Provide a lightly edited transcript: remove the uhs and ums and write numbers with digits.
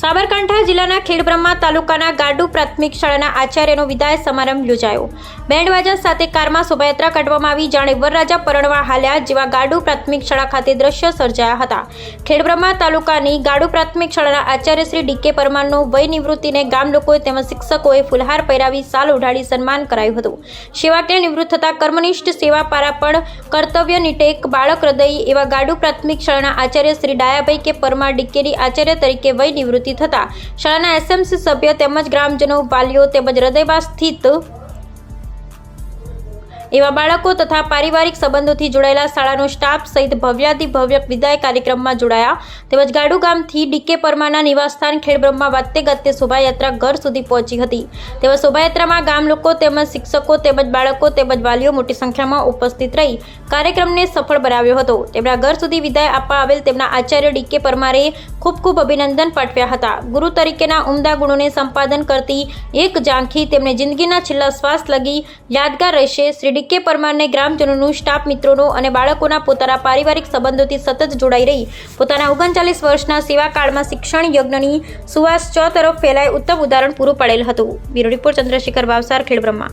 સાબરકાંઠા જિલ્લાના ખેડબ્રહ્મા તાલુકાના ગાડુ પ્રાથમિક શાળાના આચાર્યનો વિદાય સમારંભ યોજાયો। બેન્ડવાજા સાથે કારમાં શોભાયાત્રા કાઢવામાં આવી। જાણે વરરાજા પરણવા હાલ્યા જેવા ગાડુ પ્રાથમિક શાળા ખાતે દ્રશ્ય સર્જાયા હતા। ખેડબ્રહ્મા તાલુકાની ગાડુ પ્રાથમિક શાળાના આચાર્ય શ્રી ડીકે પરમારનો વય નિવૃત્તિને ગામ લોકોએ તેમજ શિક્ષકોએ ફુલહાર પહેરાવી શાલ ઓઢાડી સન્માન કરાયું હતું। સેવાકીય નિવૃત્ત થતા કર્મનિષ્ઠ સેવા પારાપણ કર્તવ્ય નિટેક બાળક હૃદય એવા ગાડુ પ્રાથમિક શાળાના આચાર્ય શ્રી ડાયાભાઈ કે પરમાર ડીકેની આચાર્ય તરીકે વય નિવૃત્તિ થતા શાળાના એસએમસી સભ્ય તેમજ ગ્રામજનો વાલીઓ તેમજ હૃદયમાં સ્થિત એવા બાળકો તથા પારિવારિક સંબંધોથી જોડાયેલા શાળાનો સ્ટાફ સહિત ભવ્યાતિભવ્ય વિદાય કાર્યક્રમમાં જોડાયા। તેમજ ગાડુ ગામથી ડીકે પરમારના નિવાસસ્થાન ખેડબ્રહ્મા વાતે ગાતે શોભાયાત્રા ઘર સુધી પહોંચી હતી। તેવા શોભાયાત્રામાં ગામ લોકો તેમજ શિક્ષકો તેમજ બાળકો તેમજ વાલીઓ મોટી સંખ્યામાં ઉપસ્થિત રહી કાર્યક્રમને સફળ બનાવ્યો હતો। તેમના ઘર સુધી વિદાય આપવા આવેલ તેમના આચાર્ય ડીકે પરમારે ખૂબ ખૂબ અભિનંદન પાઠવ્યા હતા। ગુરુ તરીકેના ઉમદા ગુણોને સંપાદન કરતી એક ઝાંખી તેમને જિંદગીના છેલ્લા શ્વાસ લગી યાદગાર રહેશે। શ્રી ડીકે પરમારને ગ્રામજનોનું સ્ટાફ મિત્રોનો અને બાળકોના પોતાના પારિવારિક સંબંધોથી સતત જોડાઈ રહી પોતાના 39 વર્ષના સેવાકાળમાં શિક્ષણ યજ્ઞની સુવાસ ચોતરફ ફેલાય ઉત્તમ ઉદાહરણ પૂરું પાડેલ હતું। Bureau report Chandrashekhar Vavsar, Khedbrahma.